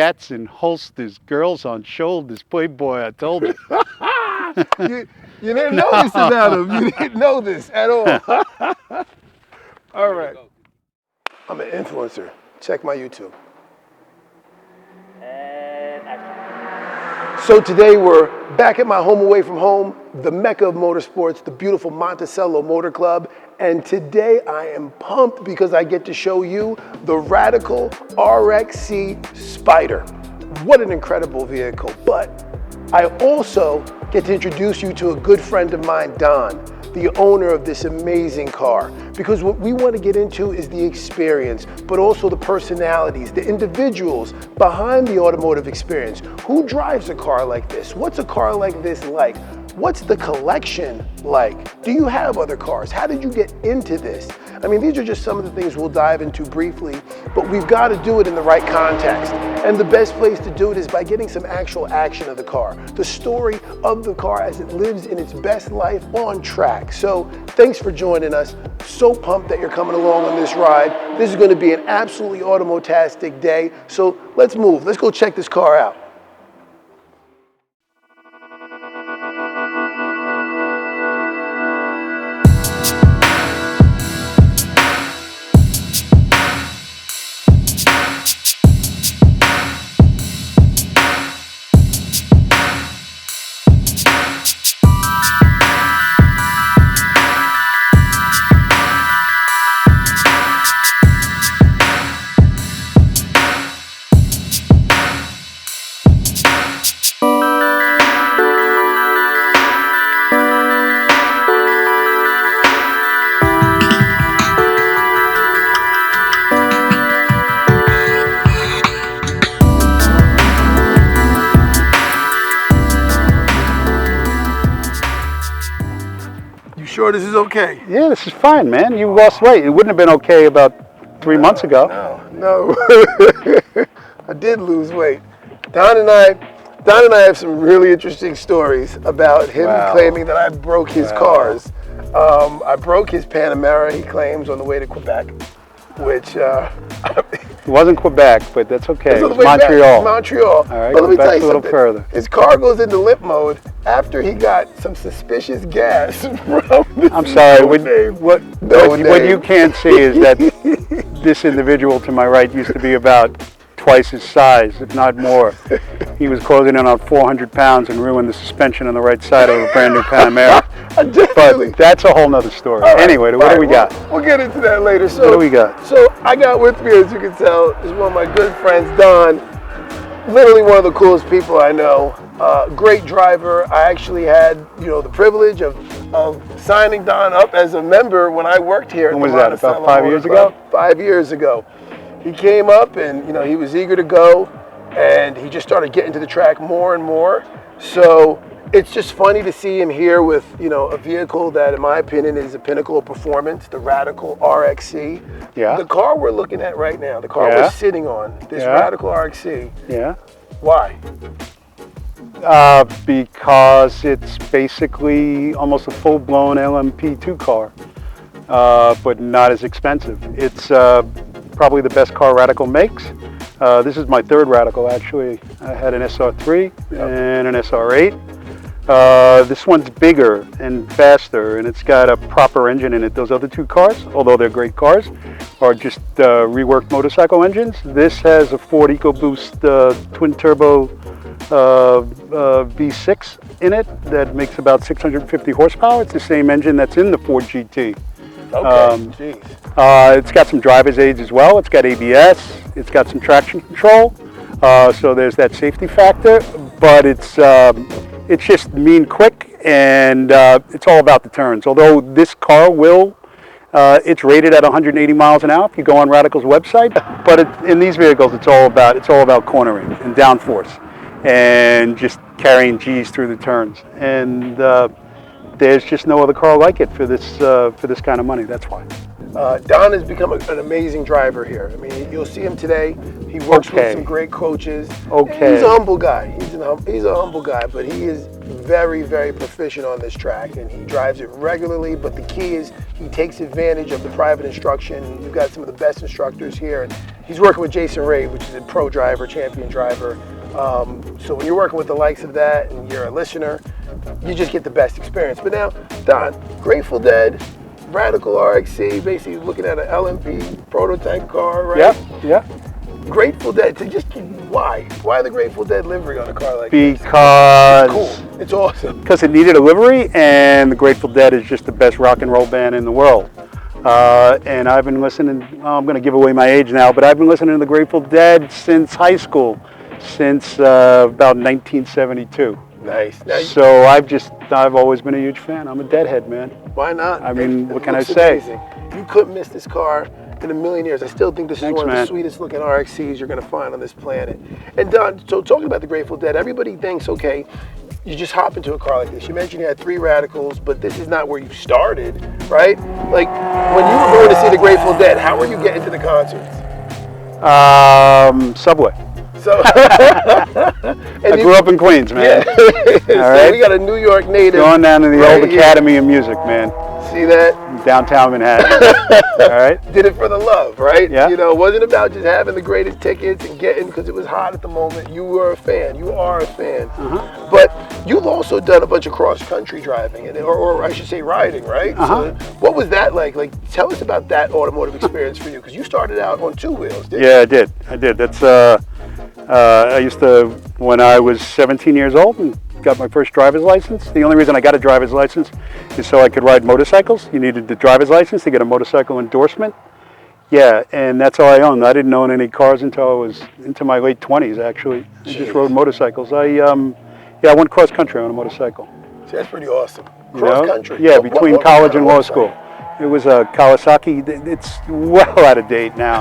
gats in holsters, girls on shoulders. Playboy, I told you. You didn't know this about him. You didn't know this at all. All right. I'm an influencer. Check my YouTube. And action. So today we're back at my home away from home, the mecca of motorsports, the beautiful Monticello Motor Club. And today I am pumped because I get to show you the radical RXC Spyder. What an incredible vehicle. But I also get to introduce you to a good friend of mine, Don, the owner of this amazing car. Because what we want to get into is the experience, but also the personalities, the individuals behind the automotive experience. Who drives a car like this? What's a car like this like? What's the collection like? Do you have other cars? How did you get into this? I mean, these are just some of the things we'll dive into briefly, but we've got to do it in the right context. And the best place to do it is by getting some actual action of the car, the story of the car as it lives in its best life on track. So thanks for joining us. So pumped that you're coming along on this ride. This is going to be an absolutely automotastic day. So let's move. Let's go check this car out. Sure this is okay? Yeah, this is fine, man. You lost weight. It wouldn't have been okay about 3 months ago. No. I did lose weight. Don and I have some really interesting stories about him claiming that I broke his cars. I broke his Panamera, he claims, on the way to Quebec, which... It wasn't Quebec, but that's okay. It was Montreal. Montreal. All right, but let me tell you a little something. further. His car goes into limp mode after he got some suspicious gas from I'm sorry. What you can't see is that this individual to my right used to be about twice his size, if not more. He was closing in on 400 pounds and ruined the suspension on the right side of a brand new Panamera. But that's a whole nother story. Right, anyway, what do we got? We'll get into that later. So, what do we got? So I got with me, as you can tell, is one of my good friends, Don. Literally one of the coolest people I know. Great driver. I actually had, the privilege of signing Don up as a member when I worked here. When was that? About 5 years ago? 5 years ago. He came up and, he was eager to go, and he just started getting to the track more and more. So it's just funny to see him here with, a vehicle that, in my opinion, is a pinnacle of performance, the radical RXC. Yeah. The car we're looking at right now, the car we're sitting on, this radical RXC. Yeah. Why? Because it's basically almost a full-blown LMP2 car, but not as expensive. It's probably the best car Radical makes. This is my third Radical, actually. I had an SR3 and an SR8. This one's bigger and faster, and it's got a proper engine in it. Those other two cars, although they're great cars, are just reworked motorcycle engines. This has a Ford EcoBoost twin-turbo V6 in it that makes about 650 horsepower. It's the same engine that's in the Ford GT. Okay, it's got some driver's aids as well. It's got ABS. It's got some traction control. So there's that safety factor. But it's just mean quick, and it's all about the turns. Although this car will, it's rated at 180 miles an hour if you go on Radical's website. But in these vehicles, it's all about cornering and downforce, and just carrying G's through the turns. And there's just no other car like it for this kind of money. That's why. Don has become an amazing driver here. I mean, you'll see him today. He works with some great coaches. He's a humble guy. He's a humble guy, but he is very, very proficient on this track, and he drives it regularly. But the key is he takes advantage of the private instruction. You've got some of the best instructors here, and he's working with Jason Ray, which is a pro driver, champion driver. So when you're working with the likes of that and you're a listener, you just get the best experience. But now, Don, Grateful Dead, Radical RXC, basically looking at an LMP prototype car, right? Yep. Grateful Dead, why? Why the Grateful Dead livery on a car like this? Because It's cool. It's awesome. Because it needed a livery, and the Grateful Dead is just the best rock and roll band in the world. And I've been listening, I'm going to give away my age now, but I've been listening to the Grateful Dead since high school, since about 1972. Nice. Now, so I've always been a huge fan. I'm a Deadhead, man. Why not? I mean, what can I looks say? Amazing. You couldn't miss this car in a million years. I still think this is one of the man. sweetest looking RXCs you're going to find on this planet. And Don, so talking about the Grateful Dead, everybody thinks, okay, you just hop into a car like this. You mentioned you had 3 Radicals, but this is not where you started, right? Like, when you were going to see the Grateful Dead, how were you getting to the concerts? Subway. So, I grew up in Queens, man. Yeah. All So right. we got a New York native. Going down to the right old here. Academy of Music, man. See that? Downtown Manhattan. All right. Did it for the love, right? Yeah. You know, it wasn't about just having the greatest tickets and getting, because it was hot at the moment. You were a fan. You are a fan. But you've also done a bunch of cross-country driving, or I should say riding, right? So what was that like? Like, tell us about that automotive experience for you, because you started out on 2 wheels, didn't you? Yeah, I did. That's I used to, when I was 17 years old and got my first driver's license. The only reason I got a driver's license is so I could ride motorcycles. You needed the driver's license to get a motorcycle endorsement. Yeah, and that's all I owned. I didn't own any cars until I was into my late 20s, actually. I just rode motorcycles. I went cross country on a motorcycle. See, that's pretty awesome. You Cross know? country. Yeah, What between was college that and law motorcycle? school. It was a Kawasaki. It's well out of date now.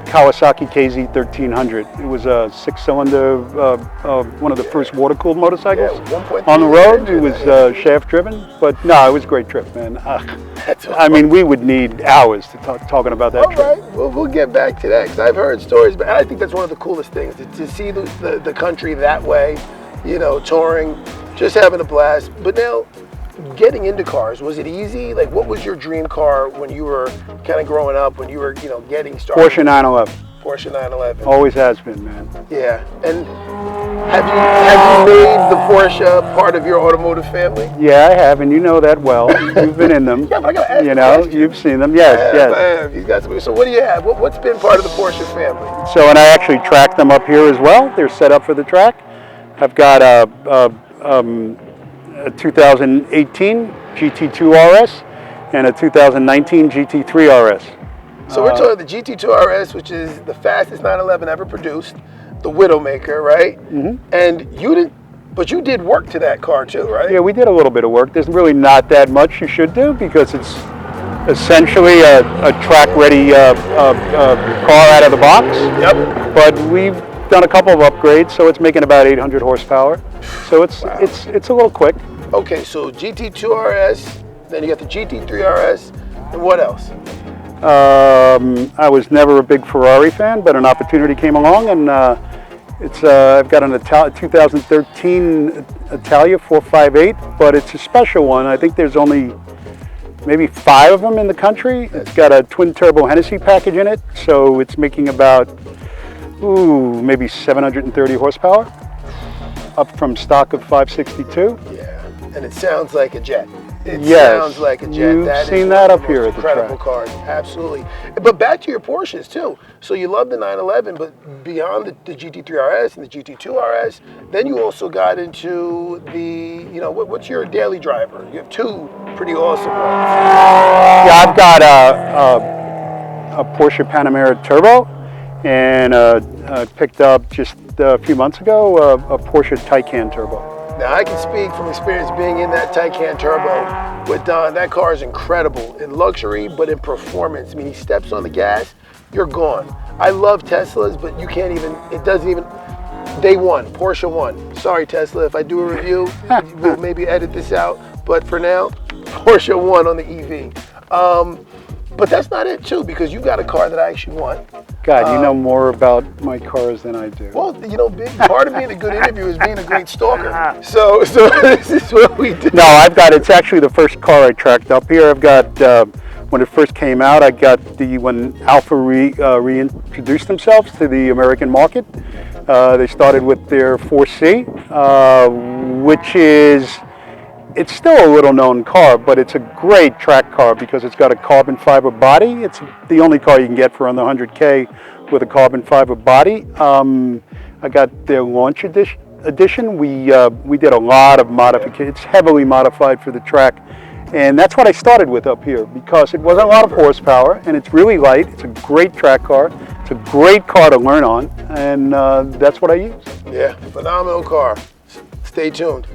Kawasaki KZ 1300. It was a 6-cylinder, one of the first water-cooled motorcycles Yeah, 1.3 on the road. engine, It was shaft-driven, but no, it was a great trip, man. That's I mean, we would need hours to talking about that All trip. right, well, we'll get back to that, because I've heard stories, but I think that's one of the coolest things, to see the country that way, you know, touring, just having a blast. But now, getting into cars, was it easy? Like, what was your dream car when you were kind of growing up, when you were, you know, getting started? Porsche 911. Porsche 911. Always has been, man. Yeah, and have you made the Porsche part of your automotive family? Yeah, I have, and you know that well. You've been in them. Yeah, but I gotta ask You the know, question. you've seen them. Yes, Yeah, yes. He's got some. So what do you have? What's been part of the Porsche family? So, and I actually track them up here as well. They're set up for the track. I've got a 2018 GT2 RS and a 2019 GT3 RS. So we're talking the GT2 RS, which is the fastest 911 ever produced, the Widowmaker, right? And you did work to that car too, right? Yeah, we did a little bit of work. There's really not that much you should do because it's essentially a track-ready car out of the box. Yep. But we've done a couple of upgrades, so it's making about 800 horsepower. So it's a little quick. Okay, so GT2 RS, then you got the GT3 RS, and what else? I was never a big Ferrari fan, but an opportunity came along, and I've got an 2013 Italia 458, but it's a special one. I think there's only maybe 5 of them in the country. It's got a twin turbo Hennessy package in it, so it's making about maybe 730 horsepower, up from stock of 562. Yeah, and it sounds like a jet. It Yes, sounds like a jet. you've That is seen one that of up the here most at the incredible track. cars, absolutely. But back to your Porsches too. So you love the 911, but beyond the GT3 RS and the GT2 RS, then you also got into the, you know, what's your daily driver? You have 2 pretty awesome ones. Yeah, I've got a Porsche Panamera Turbo, and I picked up just a few months ago a Porsche Taycan Turbo. Now I can speak from experience being in that Taycan Turbo with Don. That car is incredible in luxury, but in performance. I mean, he steps on the gas, you're gone. I love Teslas, but you can't even, it doesn't even, day one, Porsche 1. Sorry, Tesla, if I do a review, we'll maybe edit this out. But for now, Porsche 1 on the EV. But that's not it too, because you got a car that I actually want. God, you know more about my cars than I do. Well, you know, part of being a good interviewer is being a great stalker. So this is what we do. No, it's actually the first car I tracked up here. I've got when it first came out. I got when Alpha reintroduced themselves to the American market. They started with their 4C, which is, it's still a little known car, but it's a great track car because it's got a carbon fiber body. It's the only car you can get for under 100K with a carbon fiber body. I got their launch edition. We did a lot of modifications. It's heavily modified for the track. And that's what I started with up here because it wasn't a lot of horsepower and it's really light. It's a great track car. It's a great car to learn on, and that's what I use. Yeah, phenomenal car. Stay tuned.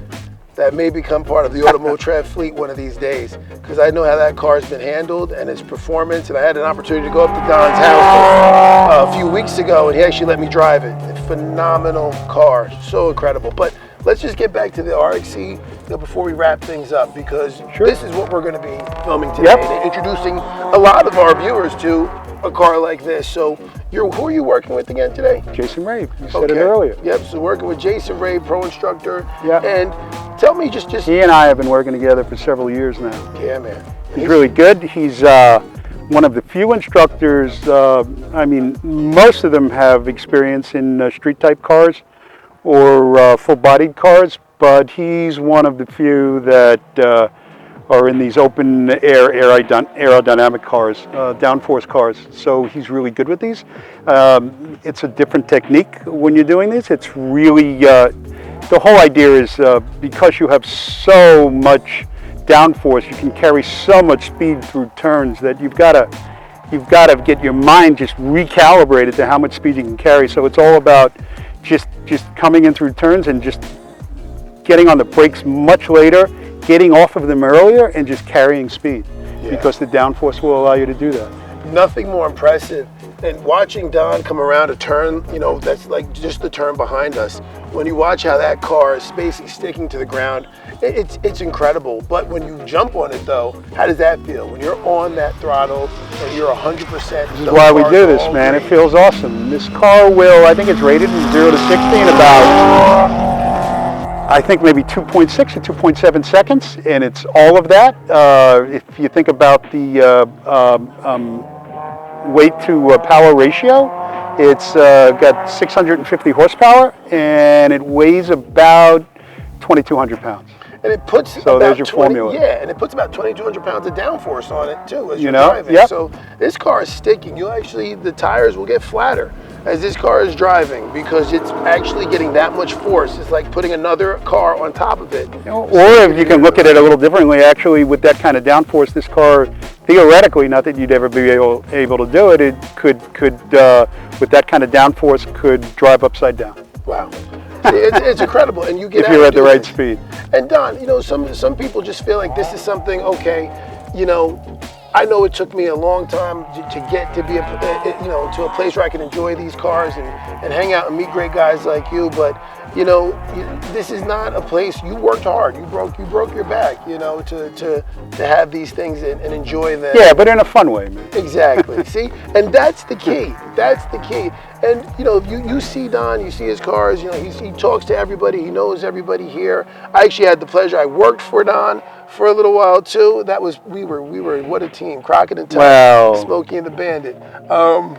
That may become part of the Automotrev fleet one of these days, because I know how that car has been handled and its performance. And I had an opportunity to go up to Don's house a few weeks ago, and he actually let me drive it. A phenomenal car, so incredible. But let's just get back to the RXC before we wrap things up, because this is what we're going to be filming today, and introducing a lot of our viewers to a car like this. So who are you working with again today? Jason Rave, you said it earlier. Yep, so working with Jason Rave, pro instructor. Yeah. And tell me just... He and I have been working together for several years now. Yeah, man. He's really good. He's one of the few instructors, I mean, most of them have experience in street type cars or full-bodied cars, but he's one of the few that are in these open air aerodynamic cars, downforce cars. So he's really good with these. It's a different technique when you're doing this. It's really, the whole idea is because you have so much downforce, you can carry so much speed through turns that you've got to get your mind just recalibrated to how much speed you can carry. So it's all about just coming in through turns and just getting on the brakes much later, getting off of them earlier, and just carrying speed, because the downforce will allow you to do that. Nothing more impressive than watching Don come around a turn, that's like just the turn behind us. When you watch how that car is basically sticking to the ground, it's incredible. But when you jump on it though, how does that feel? When you're on that throttle and you're 100%. This is why we do this, man. It feels awesome. This car will, I think it's rated from 0 to 60 in about, I think maybe 2.6 or 2.7 seconds, and it's all of that. If you think about the weight to power ratio, it's got 650 horsepower, and it weighs about 2,200 pounds. And it puts there's your formula. Yeah, and it puts about 2,200 pounds of downforce on it too as you're driving. Yep. So this car is sticking. The tires will get flatter as this car is driving because it's actually getting that much force. It's like putting another car on top of it. Or if you can look at it a little differently, actually, with that kind of downforce, this car, theoretically, not that you'd ever be able to do it, it could with that kind of downforce, could drive upside down. Wow. It's incredible, and you get if you're at the right speed. And Don, some people just feel like this is something. Okay, I know it took me a long time to get to be to a place where I can enjoy these cars and hang out and meet great guys like you. But this is not a place. You worked hard. You broke your back. To have these things and enjoy them. Yeah, but in a fun way, man. Exactly. See, and that's the key. That's the key. And you see Don, you see his cars. He talks to everybody. He knows everybody here. I actually had the pleasure. I worked for Don for a little while too. We were what a team. Crockett and Tuck, Smokey and the Bandit.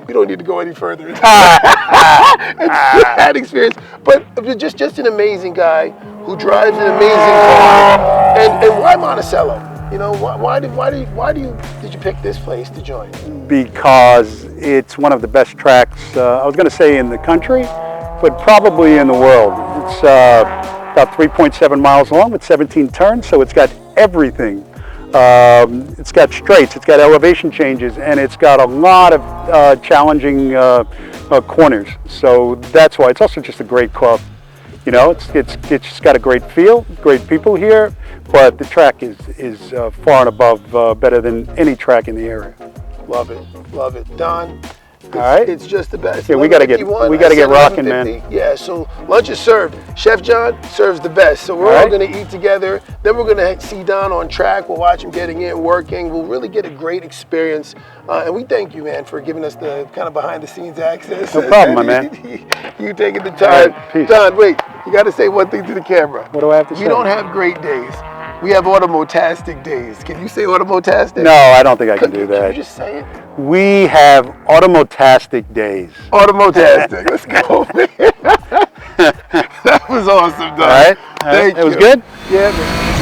We don't need to go any further. It's that experience, but just an amazing guy who drives an amazing car. And why Monticello? Why did you pick this place to join? Because it's one of the best tracks, I was going to say in the country, but probably in the world. It's about 3.7 miles long with 17 turns, so it's got everything. It's got straights, it's got elevation changes, and it's got a lot of challenging corners. So that's why. It's also just a great club. It's just got a great feel, great people here, but the track is far and above better than any track in the area. Love it. Don, all right, it's just the best. Yeah, we got to get rocking, man. Yeah, so lunch is served. Chef John serves the best. So we're all going to eat together. Then we're going to see Don on track. We'll watch him getting in, working. We'll really get a great experience. And we thank you, man, for giving us the kind of behind-the-scenes access. No problem, my man. You taking the time. All right, peace. Don, wait. You got to say one thing to the camera. What do I have to say? We don't have great days. We have Automotastic days. Can you say Automotastic? No, I don't think I can do Can that. you just say it? We have Automotastic days. Automotastic. Let's go, man. That was awesome, Doug. All right. Thank you. It was good? Yeah, man.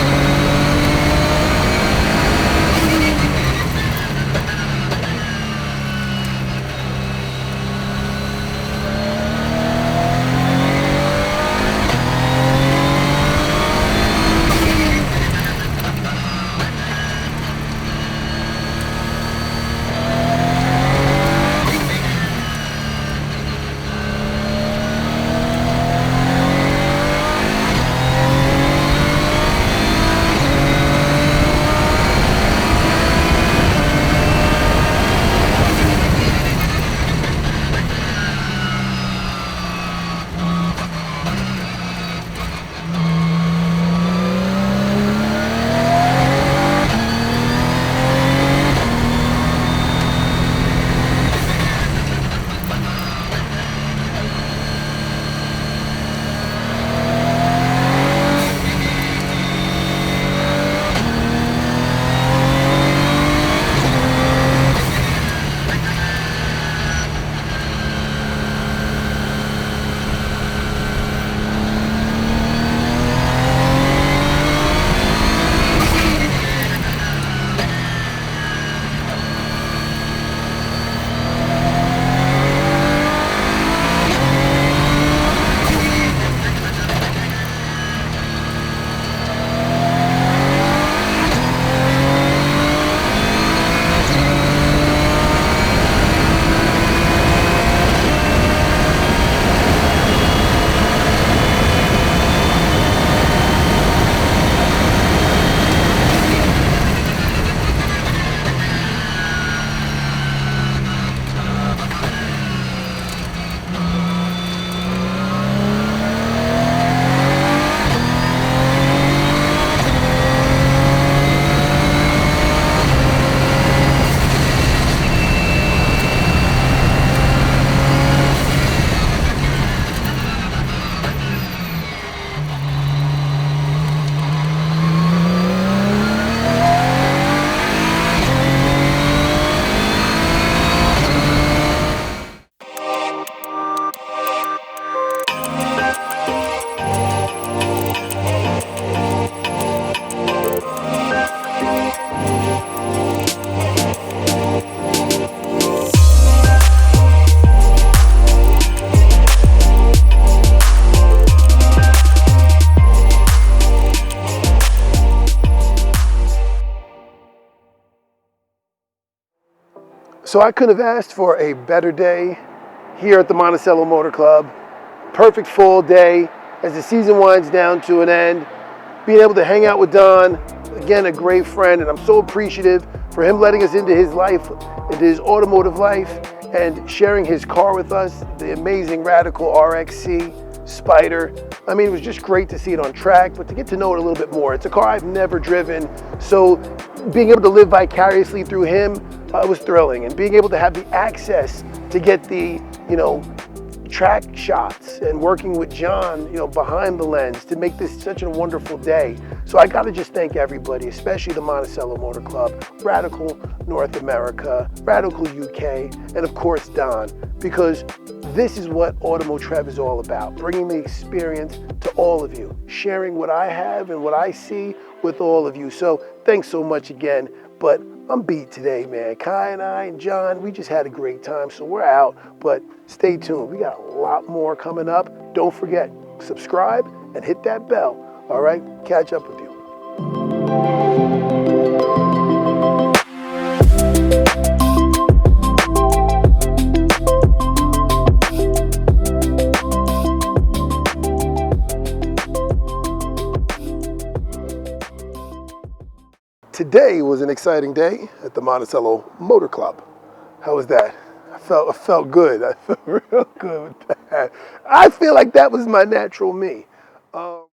So I couldn't have asked for a better day here at the Monticello Motor Club. Perfect fall day as the season winds down to an end. Being able to hang out with Don, again, a great friend, and I'm so appreciative for him letting us into his life, into his automotive life, and sharing his car with us, the amazing radical RXC Spyder. I mean, it was just great to see it on track, but to get to know it a little bit more. It's a car I've never driven, so being able to live vicariously through him was thrilling, and being able to have the access to get the, track shots and working with John, behind the lens to make this such a wonderful day. So I got to just thank everybody, especially the Monticello Motor Club, Radical North America, Radical UK, and of course Don, because this is what Automotrev is all about, bringing the experience to all of you, sharing what I have and what I see with all of you. So thanks so much again, but I'm beat today, man. Kai and I and John, we just had a great time, so we're out, but stay tuned. We got a lot more coming up. Don't forget, subscribe and hit that bell, all right? Catch up with you. Today was an exciting day at the Monticello Motor Club. How was that? I felt good. I felt real good with that. I feel like that was my natural me.